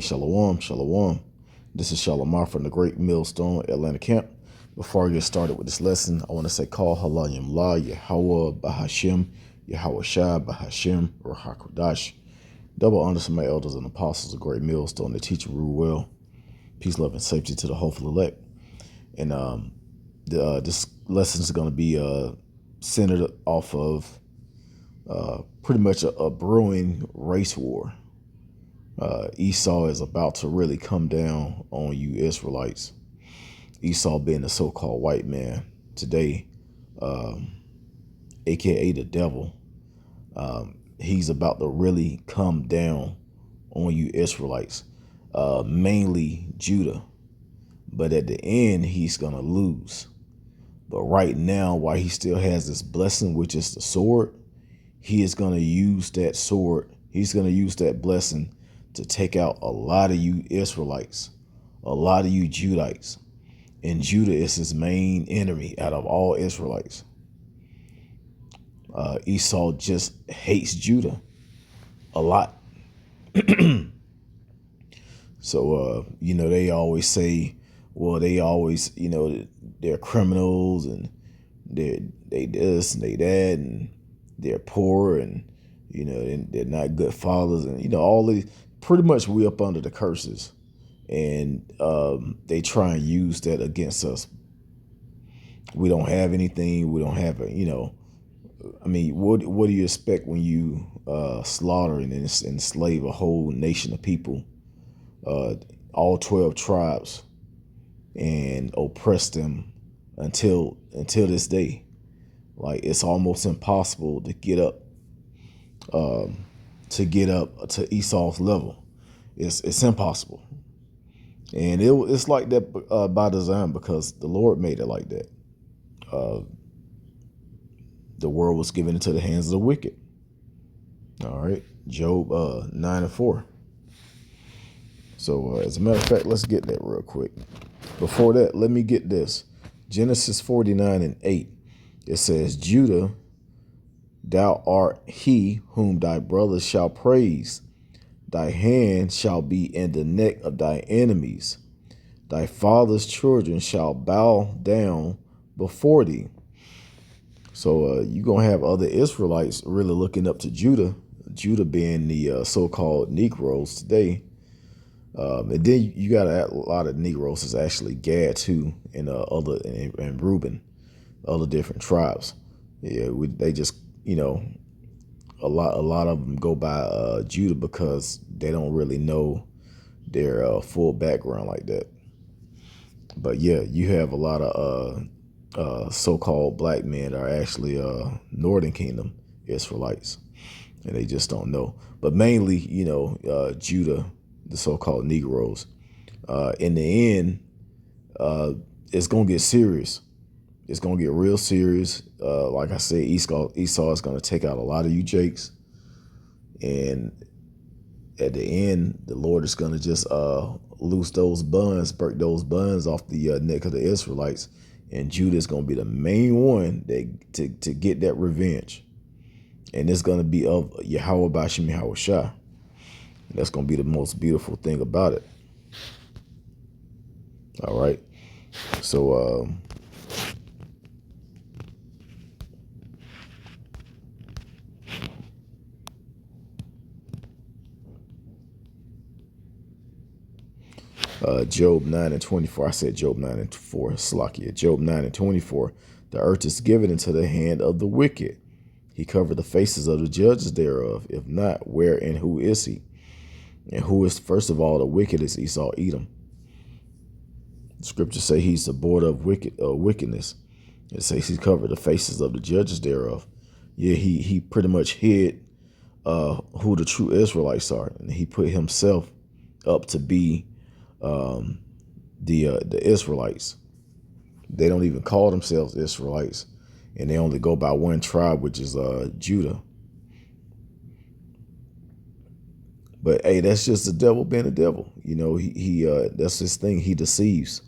Hey, Shalom, Shalom. This is Shalomar from the Great Millstone Atlanta camp. Before I get started with this lesson, I want to say call Halayim La, Yahweh, Bahashim, Yahweh Shai, Bahashim, Rahakodash. Double honor to my elders and apostles of Great Millstone, the teacher rule well. Peace, love, and safety to the hopeful elect. And this lesson is going to be centered off of pretty much a brewing race war. Esau is about to really come down on you Israelites. Esau being the so-called white man today, aka the devil. He's about to really come down on you Israelites, mainly Judah. But at the end, he's going to lose. But right now, while he still has this blessing, which is the sword, he is going to use that sword. He's going to use that blessing to take out a lot of you Israelites, a lot of you Judites. And Judah is his main enemy out of all Israelites. Esau just hates Judah a lot. So, they always say, they're criminals and they this and they that and they're poor and, they're not good fathers and, all these. Pretty much we up under the curses, and they try and use that against us. We don't have anything. We don't have what do you expect when you slaughter and enslave a whole nation of people, all 12 tribes, and oppress them until this day? Like, it's almost impossible to get up to Esau's level. It's impossible. And it's like that by design, because the Lord made it like that. The world was given into the hands of the wicked. All right. Job 9:4. So as a matter of fact, let's get that real quick. Before that, let me get this. Genesis 49:8. It says, Judah, thou art he whom thy brothers shall praise. Thy hand shall be in the neck of thy enemies. Thy father's children shall bow down before thee. So you're going to have other Israelites really looking up to Judah, Judah being the so-called Negroes today. And then you got a lot of Negroes is actually Gad too, and and Reuben, other different tribes. Yeah, they just, a lot of them go by Judah because they don't really know their full background like that. But yeah, you have a lot of so-called black men that are actually Northern Kingdom Israelites, and they just don't know. But mainly, Judah, the so-called Negroes. In the end, it's gonna get serious. It's going to get real serious. Like I said, Esau is going to take out a lot of you Jakes. And at the end, the Lord is going to just loose those buns, break those buns off the neck of the Israelites. And Judah is going to be the main one to get that revenge. And it's going to be of Yahweh Bashim Yahweh Shai. That's going to be the most beautiful thing about it. All right. So, Job 9:24. I said Job 9:4. Slakia. Job 9:24. The earth is given into the hand of the wicked. He covered the faces of the judges thereof. If not, where and who is he? And who is, first of all, the wicked is Esau, Edom. The scriptures say he's the border of wickedness. It says he covered the faces of the judges thereof. Yeah, he pretty much hid who the true Israelites are, and he put himself up to be the Israelites. They don't even call themselves Israelites, and they only go by one tribe, which is Judah. But hey, that's just the devil being the devil. He that's his thing. He deceives.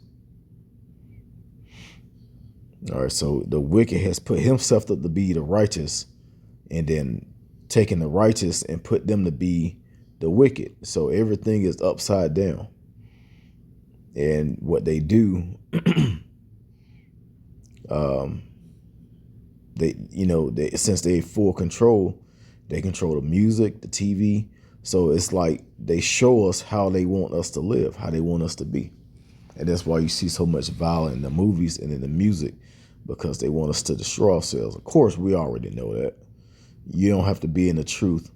All right, so the wicked has put himself up to be the righteous, and then taken the righteous and put them to be the wicked. So everything is upside down. And what they do, since they full control, they control the music, the TV. So it's like they show us how they want us to live, how they want us to be. And that's why you see so much violence in the movies and in the music, because they want us to destroy ourselves. Of course, we already know that. You don't have to be in the truth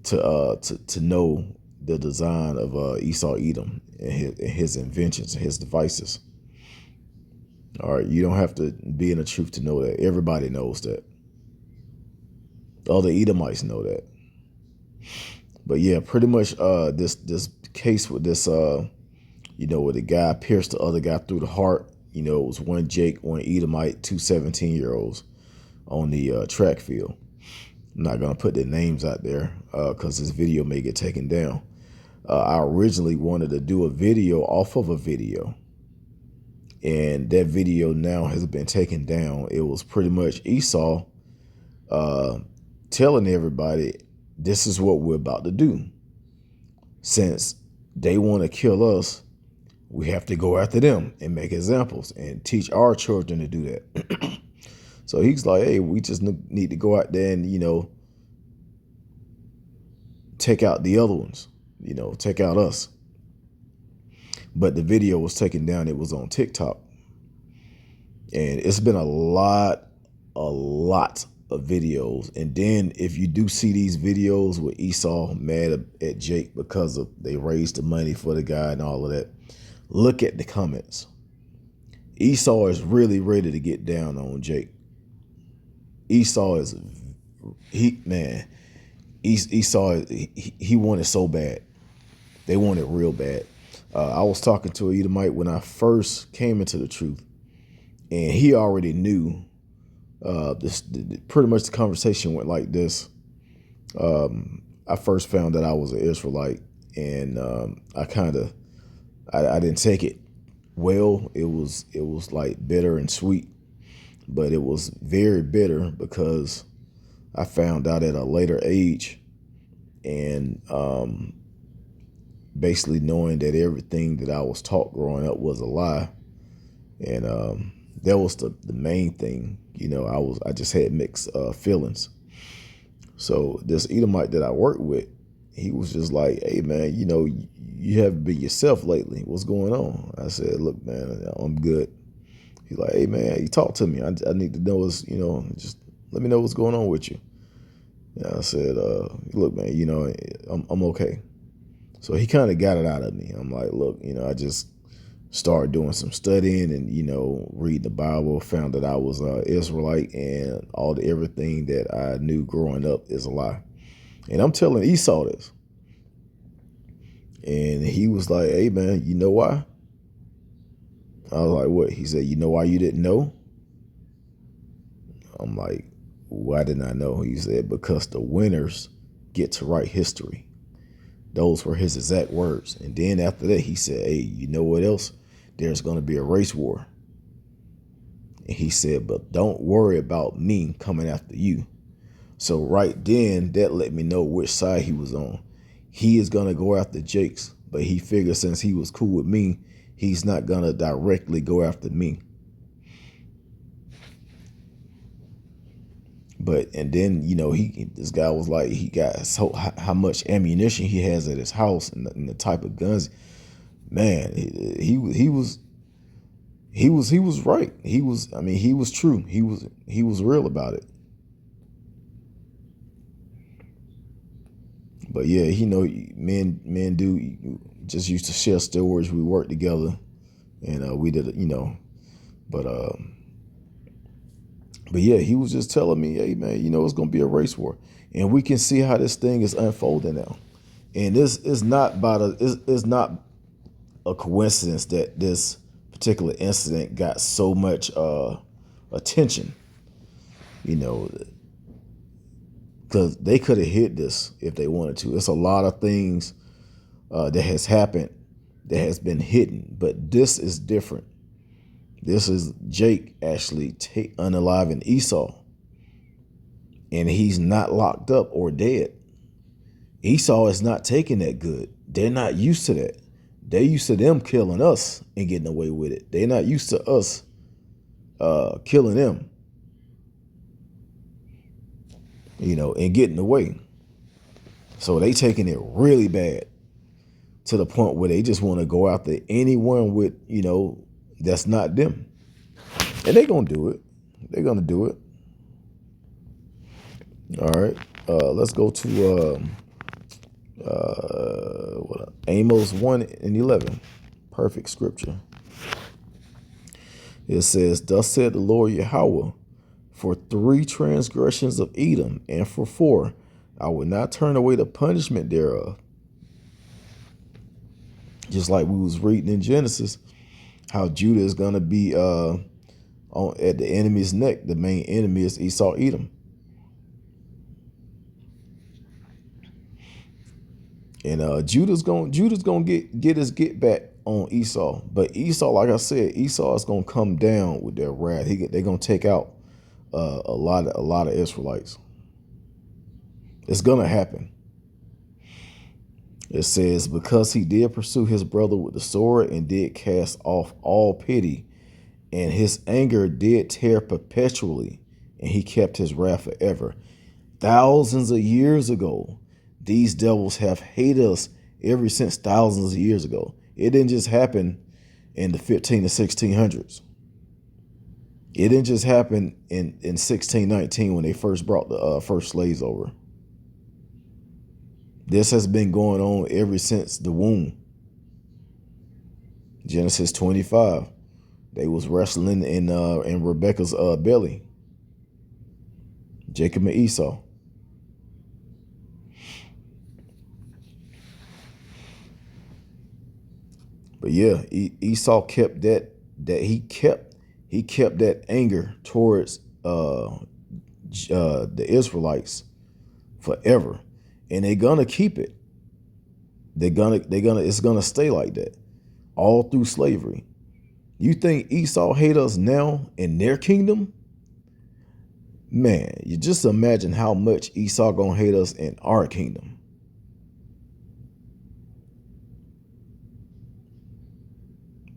to know the design of Esau Edom and his inventions, his devices. All right, you don't have to be in the truth to know that. Everybody knows that. All the Edomites know that. But yeah, pretty much this case with this where the guy pierced the other guy through the heart. It was one Jake, one Edomite, two 17-year-olds on the track field. I'm not going to put their names out there because this video may get taken down. I originally wanted to do a video off of a video, and that video now has been taken down. It was pretty much Esau telling everybody, this is what we're about to do. Since they want to kill us, we have to go after them and make examples and teach our children to do that. So he's like, hey, we just need to go out there and, take out the other ones, take out us. But the video was taken down. It was on TikTok. And it's been a lot of videos. And then if you do see these videos with Esau mad at Jake because they raised the money for the guy and all of that, look at the comments. Esau is really ready to get down on Jake. Esau is, Esau, he wanted so bad. They wanted real bad. I was talking to a Edomite when I first came into the truth, and he already knew pretty much the conversation went like this. I first found that I was an Israelite, and I didn't take it well. It was like bitter and sweet, but it was very bitter because I found out at a later age, and basically knowing that everything that I was taught growing up was a lie. And that was the main thing. I just had mixed feelings. So this Edomite that I worked with, he was just like, hey man, you haven't been yourself lately. What's going on? I said, look, man, I'm good. He's like, hey man, you talk to me. I need to know just let me know what's going on with you. And I said, look, man, I'm okay. So he kind of got it out of me. I'm like, look, I just started doing some studying and, reading the Bible, found that I was an Israelite, and everything that I knew growing up is a lie. And I'm telling Esau this. And he was like, hey, man, you know why? I was like, what? He said, you know why you didn't know? I'm like, why didn't I know? He said, because the winners get to write history. Those were his exact words. And then after that, he said, hey, you know what else? There's going to be a race war. And he said, but don't worry about me coming after you. So right then, that let me know which side he was on. He is going to go after Jake's, but he figured since he was cool with me, he's not going to directly go after me. And then, this guy was like, he got how much ammunition he has at his house and the type of guns. Man, he was right. He was true. He was real about it. But yeah, men do just used to share stories. We worked together, and we did, But yeah, he was just telling me, hey man, it's gonna be a race war, and we can see how this thing is unfolding now. And this is not it's not a coincidence that this particular incident got so much attention, because they could have hid this if they wanted to. It's a lot of things that has happened that has been hidden, but this is different. This is Jake actually unaliving Esau, and he's not locked up or dead. Esau is not taking that good. They're not used to that. They're used to them killing us and getting away with it. They're not used to us killing them, and getting away. So they taking it really bad to the point where they just want to go after anyone with, that's not them. And they're going to do it. They're going to do it. All right. Let's go to Amos 1:11. Perfect scripture. It says, "Thus said the Lord Yahweh, for 3 transgressions of Edom, and for 4, I will not turn away the punishment thereof." Just like we was reading in Genesis, how Judah is going to be at the enemy's neck. The main enemy is Esau, Edom. And Judah's gonna get his get back on Esau. But Esau, like I said, Esau is gonna come down with their wrath. They're gonna take out a lot of Israelites. It's gonna happen. It says, because he did pursue his brother with the sword and did cast off all pity, and his anger did tear perpetually, and he kept his wrath forever. Thousands of years ago, these devils have hated us ever since thousands of years ago. It didn't just happen in the 15 to 1600s. It didn't just happen in 1619 when they first brought the first slaves over. This has been going on ever since the womb. Genesis 25. They was wrestling in Rebecca's belly. Jacob and Esau. But yeah, Esau kept he kept that anger towards the Israelites forever, and they're gonna keep it. It's gonna stay like that all through slavery. You think Esau hate us now in their kingdom? Man, you just imagine how much Esau gonna hate us in our kingdom.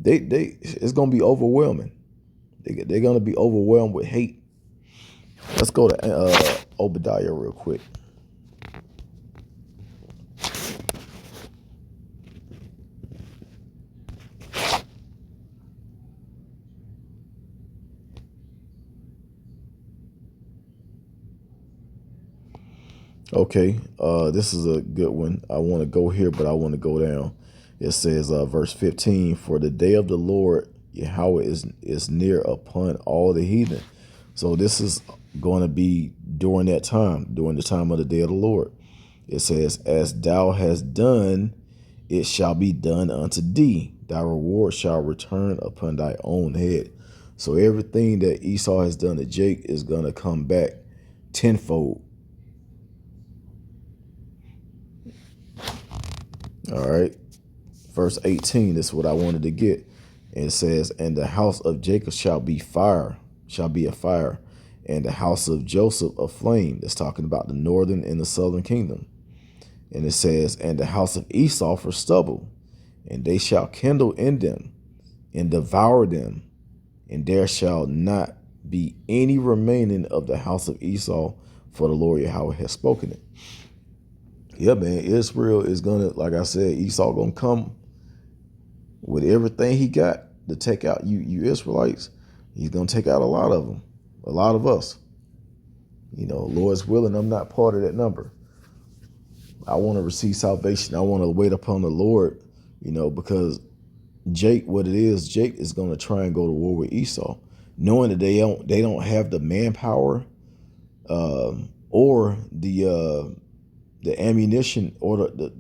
It's gonna be overwhelming. They're gonna be overwhelmed with hate. Let's go to Obadiah real quick. Okay, this is a good one. I want to go here, but I want to go down. It says, verse 15, "For the day of the Lord Yahweh is near upon all the heathen." So this is going to be during that time, during the time of the day of the Lord. It says, "As thou hast done, it shall be done unto thee. Thy reward shall return upon thy own head." So everything that Esau has done to Jake is going to come back tenfold. All right. Verse 18, this is what I wanted to get. And it says, "And the house of Jacob shall be a fire, and the house of Joseph a flame." That's talking about the northern and the southern kingdom. And it says, "And the house of Esau for stubble, and they shall kindle in them and devour them, and there shall not be any remaining of the house of Esau, for the Lord Yahweh has spoken it." Yeah, man, Israel is gonna, like I said, Esau gonna come with everything he got to take out you Israelites. He's gonna take out a lot of them, a lot of us. Lord's willing, I'm not part of that number. I want to receive salvation. I want to wait upon the Lord, because Jake is gonna try and go to war with Esau, knowing that they don't have the manpower or the ammunition or the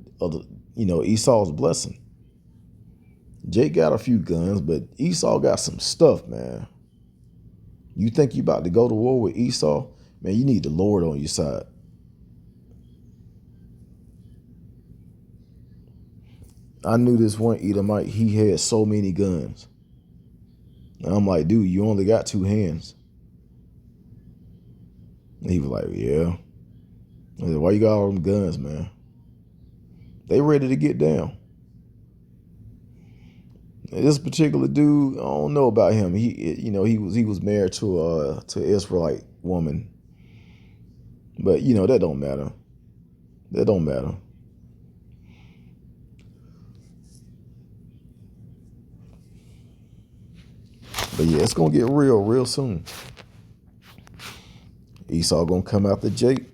Esau's blessing. Jake got a few guns, but Esau got some stuff, man. You think you about to go to war with Esau? Man, you need the Lord on your side. I knew this one Edomite, he had so many guns. And I'm like, dude, you only got 2 hands. And he was like, yeah. I said, why you got all them guns, man? They ready to get down. And this particular dude, I don't know about him. He was married to an Israelite woman, but that don't matter. That don't matter. But yeah, it's gonna get real soon. Esau gonna come after Jake,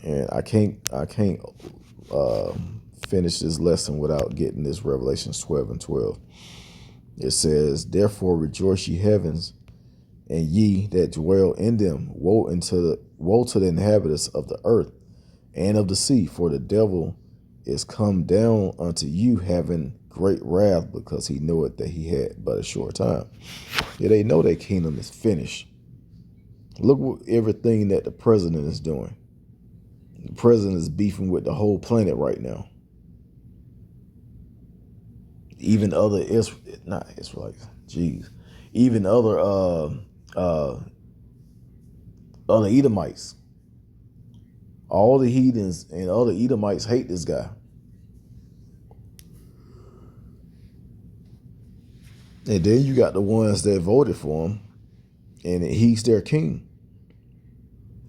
and I can't finish this lesson without getting this Revelations 12:12. It says, "Therefore rejoice, ye heavens, and ye that dwell in them. Woe to the inhabitants of the earth and of the sea, for the devil is come down unto you, having great wrath, because he knoweth that he had but a short time." Yeah, they know their kingdom is finished. Look what everything that the president is doing. The president is beefing with the whole planet right now. Even other Israelites, even other Edomites. All the heathens and other Edomites hate this guy. And then you got the ones that voted for him, and he's their king.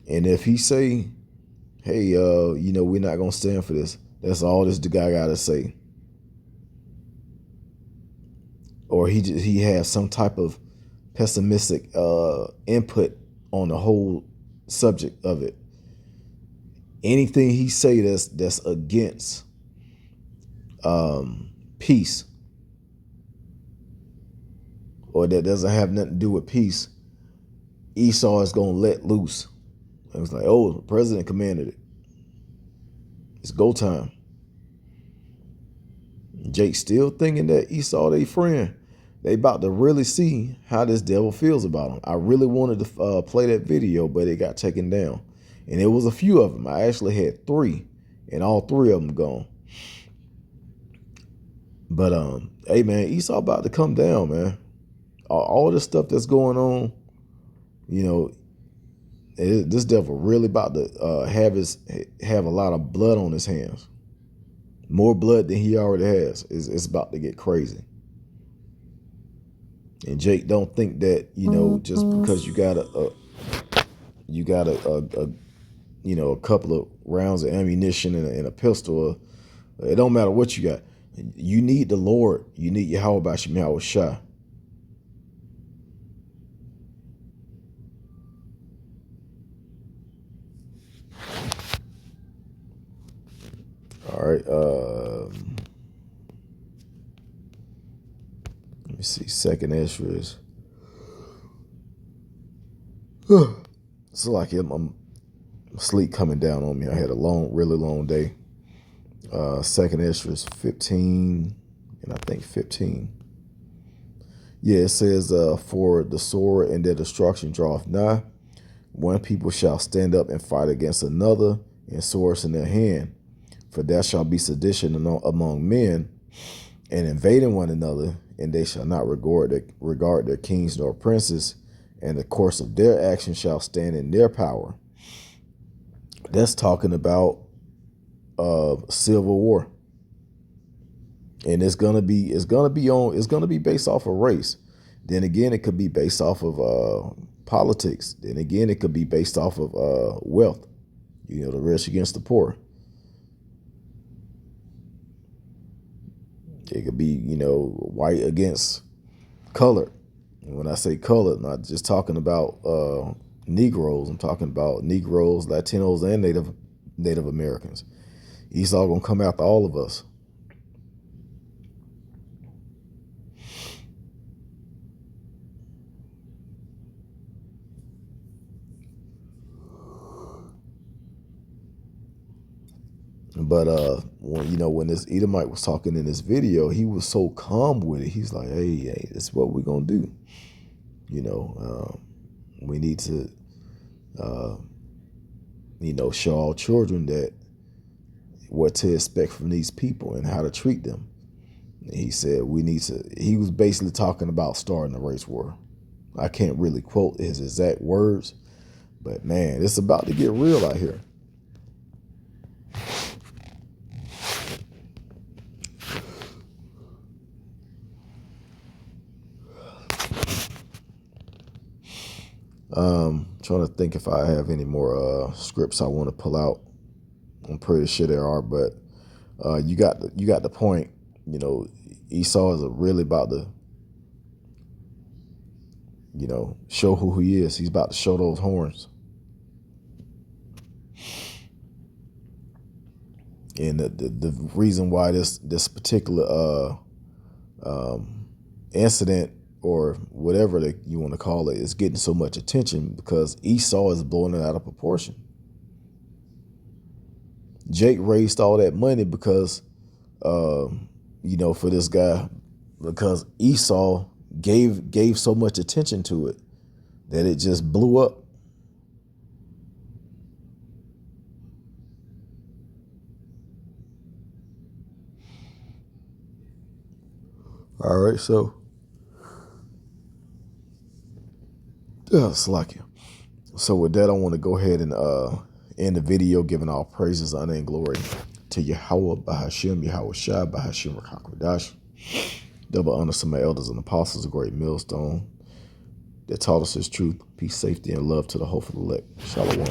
And if he say, "Hey, we're not gonna stand for this," that's all this guy gotta say. Or he has some type of pessimistic input on the whole subject of it. Anything he say that's against peace, or that doesn't have nothing to do with peace, Esau is gonna let loose. It was like, oh, the president commanded it. It's go time. Jake still thinking that Esau they friend. They about to really see how this devil feels about him. I really wanted to play that video, but it got taken down. And it was a few of them. I actually had 3, and all 3 of them gone. But hey man, Esau about to come down, man. All this stuff that's going on, this devil really about to have a lot of blood on his hands. More blood than he already has. It's about to get crazy. And Jake don't think that, just because you got a couple of rounds of ammunition and a pistol, it don't matter what you got. You need the Lord. You need Yahweh Bashim Yahweh Shah. All right. Let me see. Second Esdras. It's like I'm sleep coming down on me. I had a really long day. Second Esdras 15, and I think 15. Yeah, it says, "For the sword and their destruction draweth nigh. One people shall stand up and fight against another, and swords in their hand. For there shall be sedition among men, and invading one another, and they shall not regard their kings nor princes, and the course of their action shall stand in their power." That's talking about civil war, and it's gonna be based off of race. Then again, it could be based off of politics. Then again, it could be based off of wealth. The rich against the poor. It could be, white against colored. And when I say colored, I'm not just talking about Negroes. I'm talking about Negroes, Latinos, and Native Americans. Esau gonna come after all of us. But when this Edomite was talking in this video, he was so calm with it. He's like, hey, this is what we're gonna do. We need to show our children that what to expect from these people and how to treat them. And he said he was basically talking about starting a race war. I can't really quote his exact words, but man, it's about to get real out here. Trying to think if I have any more scripts I want to pull out. I'm pretty sure there are, but you got the point. You know, Esau is really about to, show who he is. He's about to show those horns. And the reason why this particular incident, or whatever that you want to call it, is getting so much attention because Esau is blowing it out of proportion. Jake raised all that money because, for this guy, because Esau gave so much attention to it that it just blew up. All right, so Slakia. So with that, I want to go ahead and end the video, giving all praises, honor, and glory to Yahweh, Bahashim, Yahweh Shai, Bahashim, Rakakwadash. Double honor to my elders and apostles, a great millstone that taught us his truth, peace, safety, and love to the hopeful elect. Shalom.